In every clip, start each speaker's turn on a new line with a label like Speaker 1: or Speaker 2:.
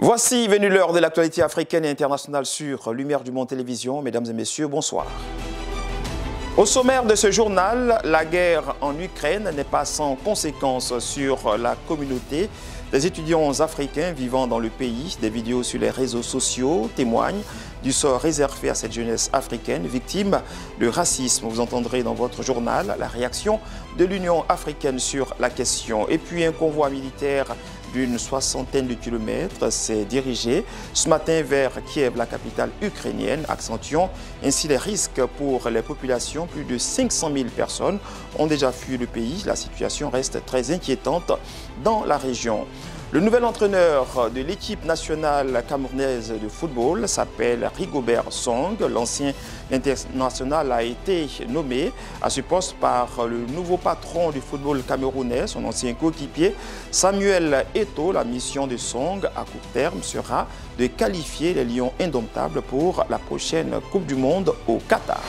Speaker 1: Voici venue l'heure de l'actualité africaine et internationale sur Lumière du Monde Télévision. Mesdames et messieurs, bonsoir. Au sommaire de ce journal, la guerre en Ukraine n'est pas sans conséquences sur la communauté des étudiants africains vivant dans le pays. Des vidéos sur les réseaux sociaux témoignent du sort réservé à cette jeunesse africaine victime de racisme. Vous entendrez dans votre journal la réaction de l'Union africaine sur la question. Et puis un convoi militaire d'une 60aine de kilomètres s'est dirigé ce matin vers Kiev, la capitale ukrainienne, accentuant ainsi les risques pour les populations. Plus de 500 000 personnes ont déjà fui le pays. La situation reste très inquiétante dans la région. Le nouvel entraîneur de l'équipe nationale camerounaise de football s'appelle Rigobert Song. L'ancien international a été nommé à ce poste par le nouveau patron du football camerounais, son ancien coéquipier Samuel Eto'o. La mission de Song à court terme sera de qualifier les Lions indomptables pour la prochaine Coupe du Monde au Qatar.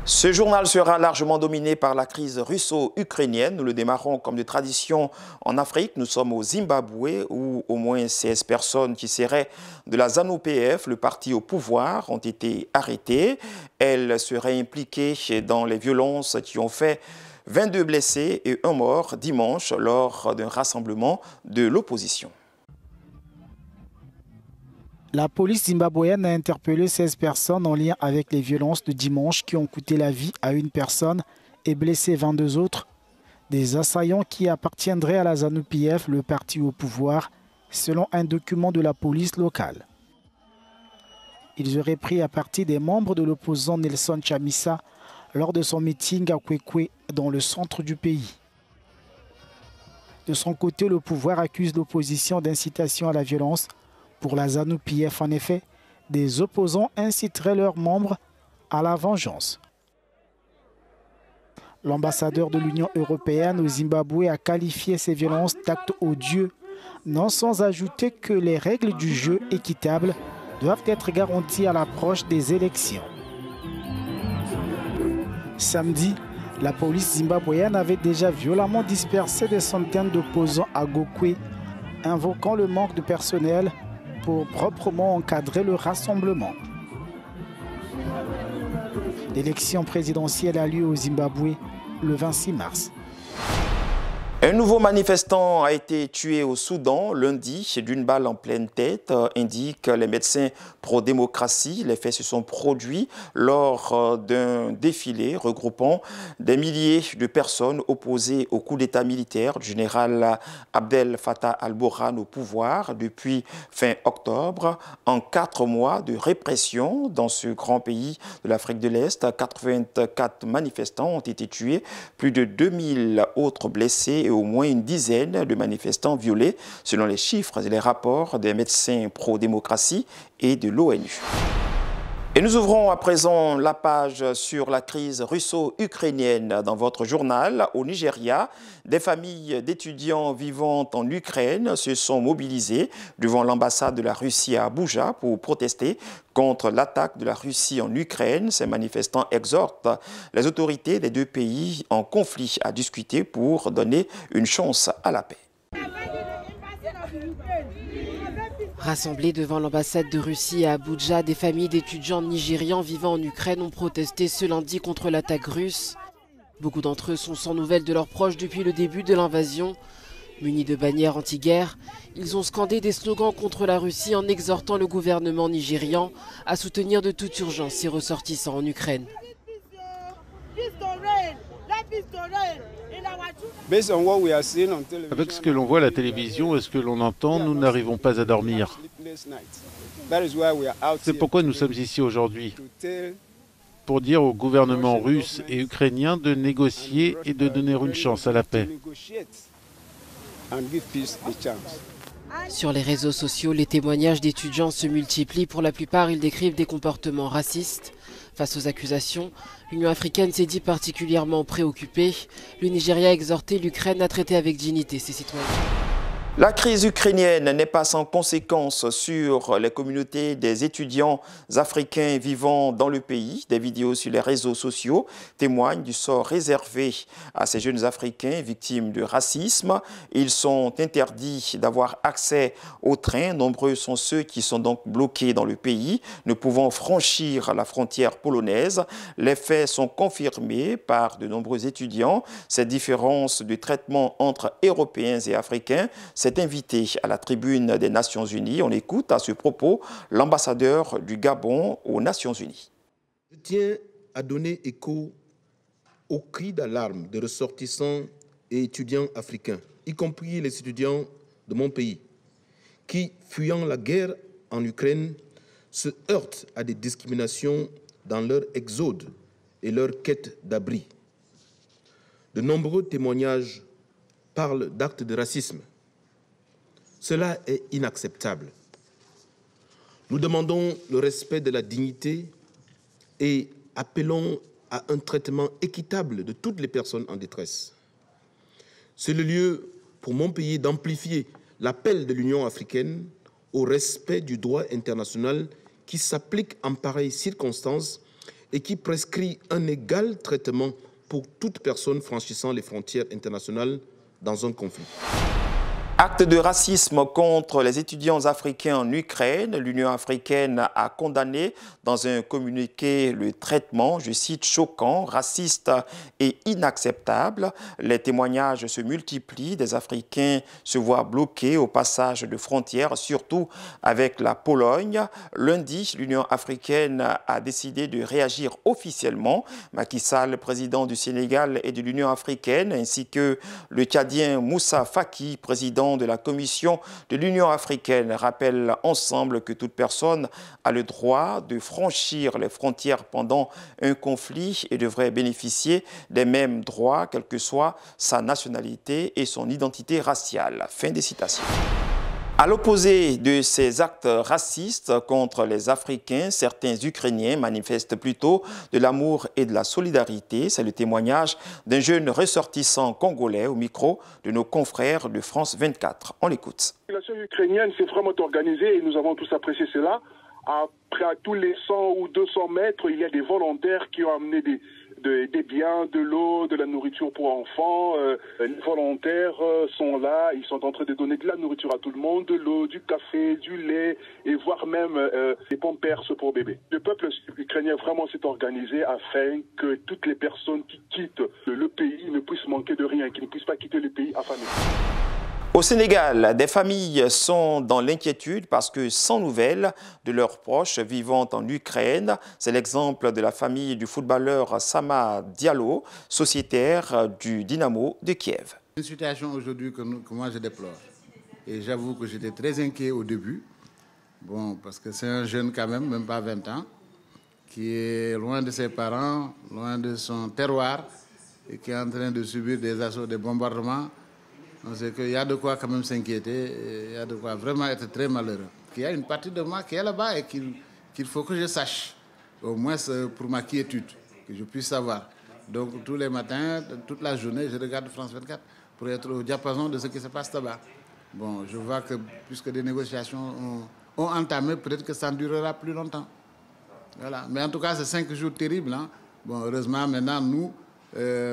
Speaker 1: Ce journal sera largement dominé par la crise russo-ukrainienne. Nous le démarrons comme de tradition en Afrique. Nous sommes au Zimbabwe où au moins 16 personnes qui seraient de la ZANU-PF, le parti au pouvoir, ont été arrêtées. Elles seraient impliquées dans les violences qui ont fait 22 blessés et 1 mort dimanche lors d'un rassemblement de l'opposition.
Speaker 2: La police zimbabwéenne a interpellé 16 personnes en lien avec les violences de dimanche qui ont coûté la vie à 1 personne et blessé 22 autres. Des assaillants qui appartiendraient à la ZANU-PF, le parti au pouvoir, selon un document de la police locale. Ils auraient pris à partie des membres de l'opposant Nelson Chamisa lors de son meeting à Kwekwe dans le centre du pays. De son côté, le pouvoir accuse l'opposition d'incitation à la violence. Pour la ZANU-PF, en effet, des opposants inciteraient leurs membres à la vengeance. L'ambassadeur de l'Union européenne au Zimbabwe a qualifié ces violences d'actes odieux, non sans ajouter que les règles du jeu équitable doivent être garanties à l'approche des élections. Samedi, la police zimbabwéenne avait déjà violemment dispersé des centaines d'opposants à Gokwe, invoquant le manque de personnel pour proprement encadrer le rassemblement. L'élection présidentielle a lieu au Zimbabwe le 26 mars.
Speaker 1: Un nouveau manifestant a été tué au Soudan lundi d'une balle en pleine tête, indiquent les médecins pro-démocratie. Les faits se sont produits lors d'un défilé regroupant des milliers de personnes opposées au coup d'État militaire du général Abdel Fattah al-Burhan au pouvoir depuis fin octobre. En 4 mois de répression dans ce grand pays de l'Afrique de l'Est, 84 manifestants ont été tués, plus de 2000 autres blessés et au moins une dizaine de manifestants violés, selon les chiffres et les rapports des médecins pro-démocratie et de l'ONU. Et nous ouvrons à présent la page sur la crise russo-ukrainienne dans votre journal. Au Nigeria, des familles d'étudiants vivant en Ukraine se sont mobilisées devant l'ambassade de la Russie à Abuja pour protester contre l'attaque de la Russie en Ukraine. Ces manifestants exhortent les autorités des 2 pays en conflit à discuter pour donner une chance à la paix.
Speaker 3: Rassemblés devant l'ambassade de Russie à Abuja, des familles d'étudiants nigérians vivant en Ukraine ont protesté ce lundi contre l'attaque russe. Beaucoup d'entre eux sont sans nouvelles de leurs proches depuis le début de l'invasion. Munis de bannières anti-guerre, ils ont scandé des slogans contre la Russie en exhortant le gouvernement nigérian à soutenir de toute urgence ses ressortissants en Ukraine.
Speaker 4: Avec ce que l'on voit à la télévision et ce que l'on entend, nous n'arrivons pas à dormir. C'est pourquoi nous sommes ici aujourd'hui, pour dire au gouvernement russe et ukrainien de négocier et de donner une chance à la paix.
Speaker 3: Sur les réseaux sociaux, les témoignages d'étudiants se multiplient. Pour la plupart, ils décrivent des comportements racistes. Face aux accusations, l'Union africaine s'est dit particulièrement préoccupée. Le Nigeria a exhorté l'Ukraine à traiter avec dignité ses citoyens.
Speaker 1: La crise ukrainienne n'est pas sans conséquences sur les communautés des étudiants africains vivant dans le pays. Des vidéos sur les réseaux sociaux témoignent du sort réservé à ces jeunes Africains victimes de racisme. Ils sont interdits d'avoir accès aux trains. Nombreux sont ceux qui sont donc bloqués dans le pays, ne pouvant franchir la frontière polonaise. Les faits sont confirmés par de nombreux étudiants. Cette différence de traitement entre Européens et Africains s'est invité à la tribune des Nations Unies. On écoute à ce propos l'ambassadeur du Gabon aux Nations Unies.
Speaker 5: Je tiens à donner écho aux cris d'alarme de ressortissants et étudiants africains, y compris les étudiants de mon pays, qui, fuyant la guerre en Ukraine, se heurtent à des discriminations dans leur exode et leur quête d'abri. De nombreux témoignages parlent d'actes de racisme. Cela est inacceptable. Nous demandons le respect de la dignité et appelons à un traitement équitable de toutes les personnes en détresse. C'est le lieu pour mon pays d'amplifier l'appel de l'Union africaine au respect du droit international qui s'applique en pareilles circonstances et qui prescrit un égal traitement pour toute personne franchissant les frontières internationales dans un conflit.
Speaker 1: Acte de racisme contre les étudiants africains en Ukraine. L'Union africaine a condamné dans un communiqué le traitement, je cite, choquant, raciste et inacceptable. Les témoignages se multiplient. Des Africains se voient bloqués au passage de frontières, surtout avec la Pologne. Lundi, l'Union africaine a décidé de réagir officiellement. Macky Sall, président du Sénégal et de l'Union africaine, ainsi que le Tchadien Moussa Faki, président de la Commission de l'Union africaine, rappellent ensemble que toute personne a le droit de franchir les frontières pendant un conflit et devrait bénéficier des mêmes droits, quelle que soit sa nationalité et son identité raciale. Fin des citations. À l'opposé de ces actes racistes contre les Africains, certains Ukrainiens manifestent plutôt de l'amour et de la solidarité. C'est le témoignage d'un jeune ressortissant congolais au micro de nos confrères de France 24. On l'écoute.
Speaker 6: La population ukrainienne s'est vraiment organisée et nous avons tous apprécié cela. Après, à tous les 100 ou 200 mètres, il y a des volontaires qui ont amené des biens, de l'eau, de la nourriture pour enfants. Les volontaires sont là, ils sont en train de donner de la nourriture à tout le monde, de l'eau, du café, du lait et voire même des pampers pour bébés. Le peuple ukrainien vraiment s'est organisé afin que toutes les personnes qui quittent le pays ne puissent manquer de rien, qu'ils ne puissent pas quitter le pays affamé.
Speaker 1: Au Sénégal, des familles sont dans l'inquiétude parce que sans nouvelles de leurs proches vivant en Ukraine. C'est l'exemple de la famille du footballeur Sama Diallo, sociétaire du Dynamo de Kiev.
Speaker 7: Une situation aujourd'hui que moi je déplore. Et j'avoue que j'étais très inquiet au début. Bon, parce que c'est un jeune quand même pas 20 ans, qui est loin de ses parents, loin de son terroir, et qui est en train de subir des assauts, des bombardements. On sait qu'il y a de quoi quand même s'inquiéter, il y a de quoi vraiment être très malheureux. Il y a une partie de moi qui est là-bas et qu'il faut que je sache, au moins pour ma quiétude, que je puisse savoir. Donc tous les matins, toute la journée, je regarde France 24 pour être au diapason de ce qui se passe là-bas. Bon, je vois que puisque des négociations ont entamé, peut-être que ça durera plus longtemps. Voilà. Mais en tout cas, c'est 5 jours terribles. Hein. Bon, heureusement, maintenant, nous,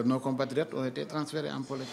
Speaker 7: nos compatriotes ont été transférés en Pologne.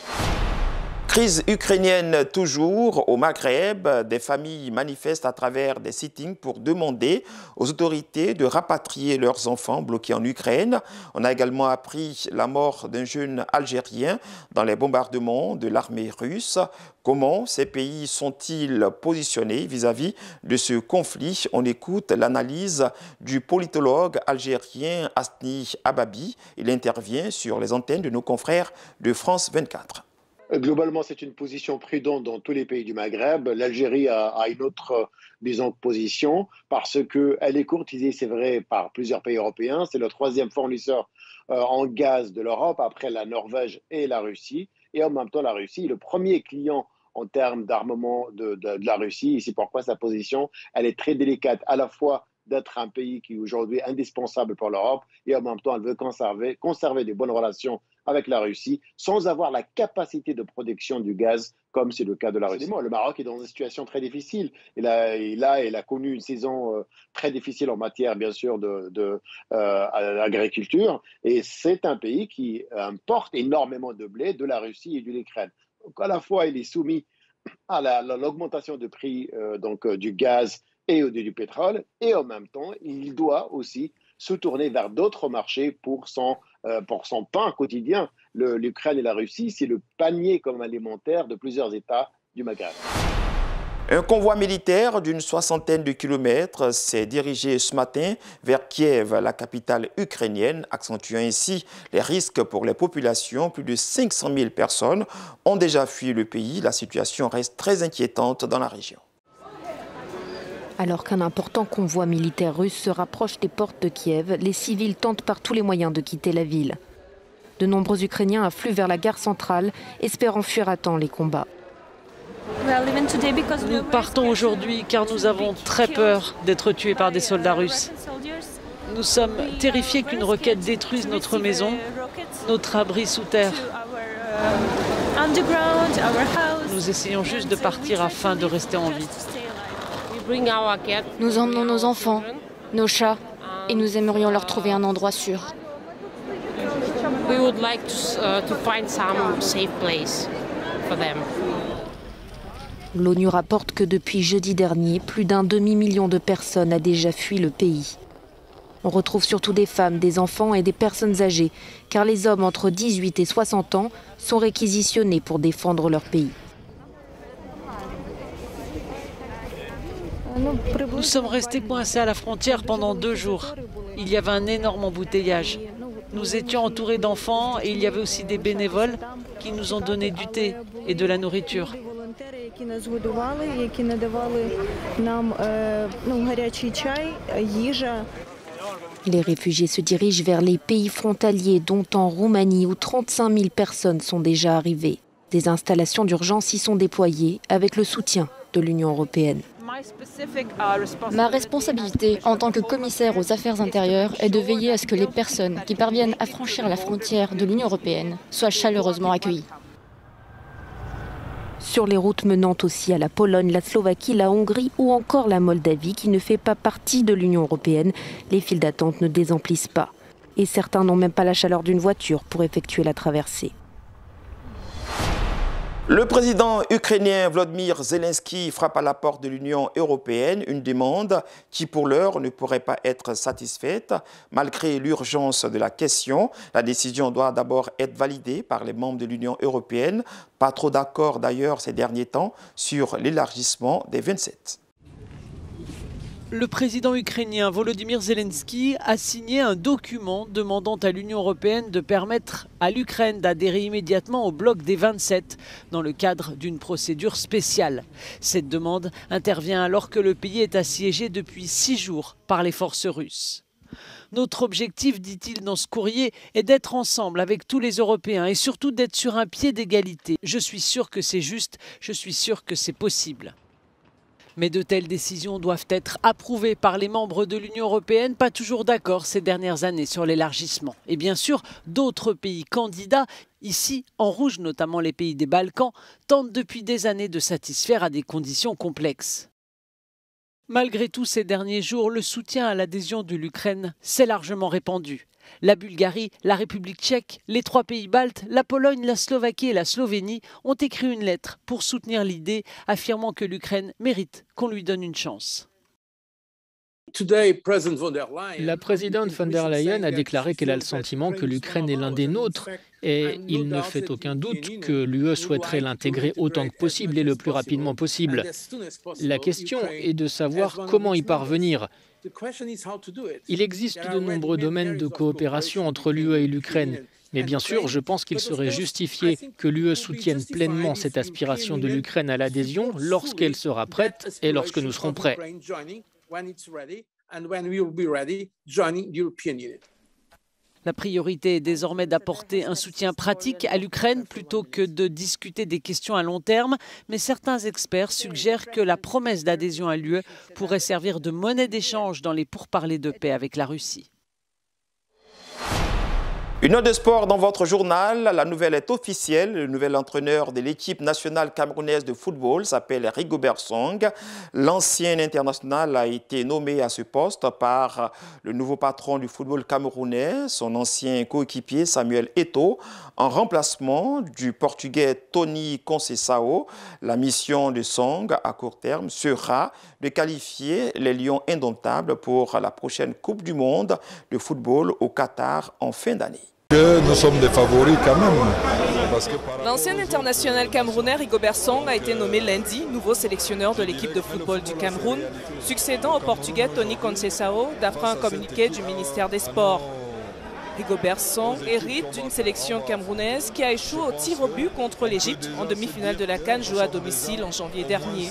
Speaker 1: Crise ukrainienne toujours au Maghreb. Des familles manifestent à travers des sittings pour demander aux autorités de rapatrier leurs enfants bloqués en Ukraine. On a également appris la mort d'un jeune Algérien dans les bombardements de l'armée russe. Comment ces pays sont-ils positionnés vis-à-vis de ce conflit? On écoute l'analyse du politologue algérien Asni Ababi. Il intervient sur les antennes de nos confrères de France 24.
Speaker 8: Globalement, c'est une position prudente dans tous les pays du Maghreb. L'Algérie a une autre, disons, position parce qu'elle est courtisée, c'est vrai, par plusieurs pays européens. C'est le 3e fournisseur en gaz de l'Europe, après la Norvège et la Russie. Et en même temps, la Russie est le premier client en termes d'armement de la Russie. Et c'est pourquoi sa position, elle est très délicate, à la fois d'être un pays qui est aujourd'hui indispensable pour l'Europe et en même temps, elle veut conserver des bonnes relations avec la Russie sans avoir la capacité de production du gaz comme c'est le cas de la Russie. Le Maroc est dans une situation très difficile. Il a connu une saison très difficile en matière, bien sûr, d'agriculture. Et c'est un pays qui importe énormément de blé de la Russie et de l'Ukraine. Donc, à la fois, il est soumis à l'augmentation du prix du gaz et du pétrole, et en même temps, il doit aussi se tourner vers d'autres marchés pour son pain quotidien. L'Ukraine et la Russie, c'est le panier comme alimentaire de plusieurs États du Maghreb.
Speaker 1: Un convoi militaire d'une 60aine de kilomètres s'est dirigé ce matin vers Kiev, la capitale ukrainienne, accentuant ainsi les risques pour les populations. Plus de 500 000 personnes ont déjà fui le pays. La situation reste très inquiétante dans la région.
Speaker 9: Alors qu'un important convoi militaire russe se rapproche des portes de Kiev, les civils tentent par tous les moyens de quitter la ville. De nombreux Ukrainiens affluent vers la gare centrale, espérant fuir à temps les combats.
Speaker 10: Nous partons aujourd'hui car nous avons très peur d'être tués par des soldats russes. Nous sommes terrifiés qu'une roquette détruise notre maison, notre abri sous terre. Nous essayons juste de partir afin de rester en vie.
Speaker 11: Nous emmenons nos enfants, nos chats, et nous aimerions leur trouver un endroit sûr.
Speaker 9: L'ONU rapporte que depuis jeudi dernier, plus d'un demi-million de personnes a déjà fui le pays. On retrouve surtout des femmes, des enfants et des personnes âgées, car les hommes entre 18 et 60 ans sont réquisitionnés pour défendre leur pays.
Speaker 10: Nous sommes restés coincés à la frontière pendant 2 jours. Il y avait un énorme embouteillage. Nous étions entourés d'enfants et il y avait aussi des bénévoles qui nous ont donné du thé et de la nourriture.
Speaker 9: Les réfugiés se dirigent vers les pays frontaliers, dont en Roumanie, où 35 000 personnes sont déjà arrivées. Des installations d'urgence y sont déployées avec le soutien de l'Union européenne.
Speaker 11: Ma responsabilité en tant que commissaire aux affaires intérieures est de veiller à ce que les personnes qui parviennent à franchir la frontière de l'Union européenne soient chaleureusement accueillies.
Speaker 9: Sur les routes menant aussi à la Pologne, la Slovaquie, la Hongrie ou encore la Moldavie, qui ne fait pas partie de l'Union européenne, les files d'attente ne désemplissent pas. Et certains n'ont même pas la chaleur d'une voiture pour effectuer la traversée.
Speaker 1: Le président ukrainien Volodymyr Zelensky frappe à la porte de l'Union européenne, une demande qui pour l'heure ne pourrait pas être satisfaite. Malgré l'urgence de la question, la décision doit d'abord être validée par les membres de l'Union européenne. Pas trop d'accord d'ailleurs ces derniers temps sur l'élargissement des 27.
Speaker 10: Le président ukrainien Volodymyr Zelensky a signé un document demandant à l'Union européenne de permettre à l'Ukraine d'adhérer immédiatement au bloc des 27 dans le cadre d'une procédure spéciale. Cette demande intervient alors que le pays est assiégé depuis 6 jours par les forces russes. Notre objectif, dit-il dans ce courrier, est d'être ensemble avec tous les Européens et surtout d'être sur un pied d'égalité. Je suis sûr que c'est juste, je suis sûr que c'est possible. Mais de telles décisions doivent être approuvées par les membres de l'Union européenne, pas toujours d'accord ces dernières années sur l'élargissement. Et bien sûr, d'autres pays candidats, ici en rouge notamment les pays des Balkans, tentent depuis des années de satisfaire à des conditions complexes. Malgré tout, ces derniers jours, le soutien à l'adhésion de l'Ukraine s'est largement répandu. La Bulgarie, la République tchèque, les 3 pays baltes, la Pologne, la Slovaquie et la Slovénie ont écrit une lettre pour soutenir l'idée, affirmant que l'Ukraine mérite qu'on lui donne une chance.
Speaker 12: La présidente von der Leyen a déclaré qu'elle a le sentiment que l'Ukraine est l'un des nôtres et il ne fait aucun doute que l'UE souhaiterait l'intégrer autant que possible et le plus rapidement possible. La question est de savoir comment y parvenir. Il existe de nombreux domaines de coopération entre l'UE et l'Ukraine. Mais bien sûr, je pense qu'il serait justifié que l'UE soutienne pleinement cette aspiration de l'Ukraine à l'adhésion lorsqu'elle sera prête et lorsque nous serons prêts.
Speaker 10: La priorité est désormais d'apporter un soutien pratique à l'Ukraine plutôt que de discuter des questions à long terme. Mais certains experts suggèrent que la promesse d'adhésion à l'UE pourrait servir de monnaie d'échange dans les pourparlers de paix avec la Russie.
Speaker 1: Une note de sport dans votre journal. La nouvelle est officielle. Le nouvel entraîneur de l'équipe nationale camerounaise de football s'appelle Rigobert Song. L'ancien international a été nommé à ce poste par le nouveau patron du football camerounais, son ancien coéquipier Samuel Eto'o, en remplacement du portugais Tony Conceição. La mission de Song à court terme sera de qualifier les Lions indomptables pour la prochaine Coupe du Monde de football au Qatar en fin d'année.
Speaker 13: Nous sommes des favoris quand même.
Speaker 14: L'ancien international camerounais Rigobert Song a été nommé lundi nouveau sélectionneur de l'équipe de football du Cameroun, succédant au portugais Tony Conceição, d'après un communiqué du ministère des Sports. Rigobert Song hérite d'une sélection camerounaise qui a échoué au tir au but contre l'Égypte en demi-finale de la CAN jouée à domicile en janvier dernier.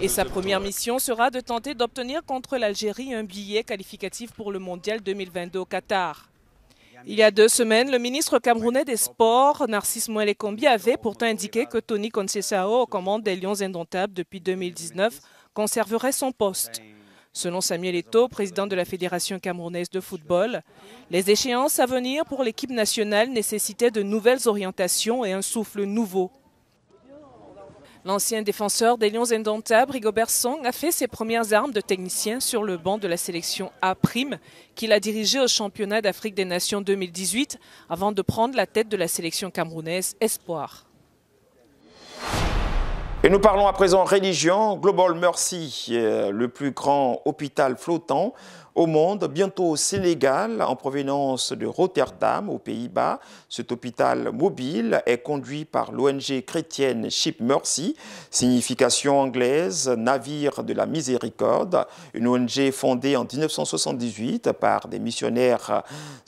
Speaker 14: Et sa première mission sera de tenter d'obtenir contre l'Algérie un billet qualificatif pour le Mondial 2022 au Qatar. Il y a 2 semaines, le ministre camerounais des Sports, Narcisse Mouelé-Kombi, avait pourtant indiqué que Tony Conceição, aux commandes des Lions indomptables depuis 2019, conserverait son poste. Selon Samuel Eto'o, président de la Fédération camerounaise de football, les échéances à venir pour l'équipe nationale nécessitaient de nouvelles orientations et un souffle nouveau. L'ancien défenseur des Lions indomptables, Rigobert Song, a fait ses premières armes de technicien sur le banc de la sélection A', qu'il a dirigé au championnat d'Afrique des Nations 2018, avant de prendre la tête de la sélection camerounaise Espoir.
Speaker 1: Et nous parlons à présent religion. Global Mercy, le plus grand hôpital flottant au monde, bientôt au Sénégal, en provenance de Rotterdam, aux Pays-Bas. Cet hôpital mobile est conduit par l'ONG chrétienne Ship Mercy, signification anglaise, navire de la miséricorde, une ONG fondée en 1978 par des missionnaires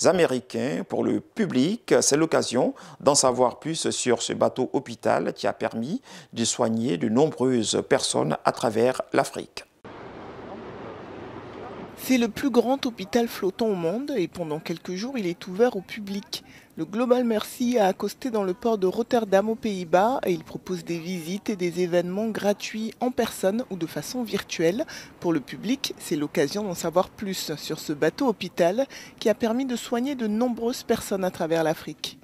Speaker 1: américains pour le public. C'est l'occasion d'en savoir plus sur ce bateau hôpital qui a permis de soigner de nombreuses personnes à travers l'Afrique.
Speaker 15: C'est le plus grand hôpital flottant au monde et pendant quelques jours, il est ouvert au public. Le Global Mercy a accosté dans le port de Rotterdam aux Pays-Bas et il propose des visites et des événements gratuits en personne ou de façon virtuelle. Pour le public, c'est l'occasion d'en savoir plus sur ce bateau hôpital qui a permis de soigner de nombreuses personnes à travers l'Afrique.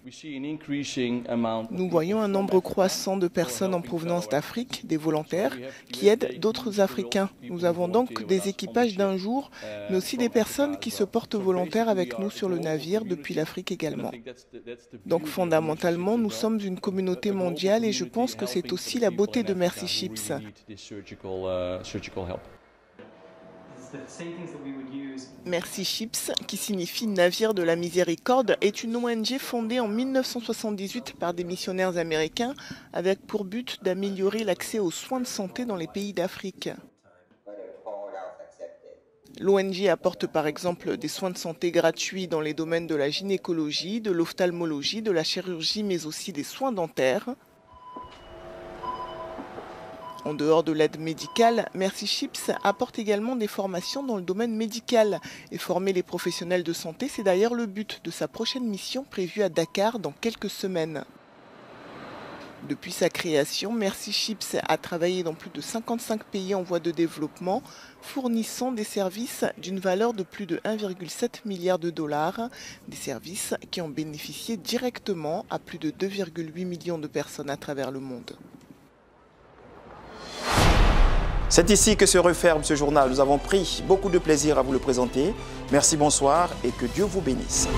Speaker 15: Nous voyons un nombre croissant de personnes en provenance d'Afrique, des volontaires, qui aident d'autres Africains. Nous avons donc des équipages d'un jour, mais aussi des personnes qui se portent volontaires avec nous sur le navire depuis l'Afrique également. Donc fondamentalement, nous sommes une communauté mondiale et je pense que c'est aussi la beauté de Mercy Ships. Mercy Ships, qui signifie navire de la miséricorde, est une ONG fondée en 1978 par des missionnaires américains avec pour but d'améliorer l'accès aux soins de santé dans les pays d'Afrique. L'ONG apporte par exemple des soins de santé gratuits dans les domaines de la gynécologie, de l'ophtalmologie, de la chirurgie, mais aussi des soins dentaires. En dehors de l'aide médicale, Mercy Ships apporte également des formations dans le domaine médical. Et former les professionnels de santé, c'est d'ailleurs le but de sa prochaine mission prévue à Dakar dans quelques semaines. Depuis sa création, Mercy Ships a travaillé dans plus de 55 pays en voie de développement, fournissant des services d'une valeur de plus de 1,7 milliard de dollars, des services qui ont bénéficié directement à plus de 2,8 millions de personnes à travers le monde.
Speaker 1: C'est ici que se referme ce journal. Nous avons pris beaucoup de plaisir à vous le présenter. Merci, bonsoir et que Dieu vous bénisse.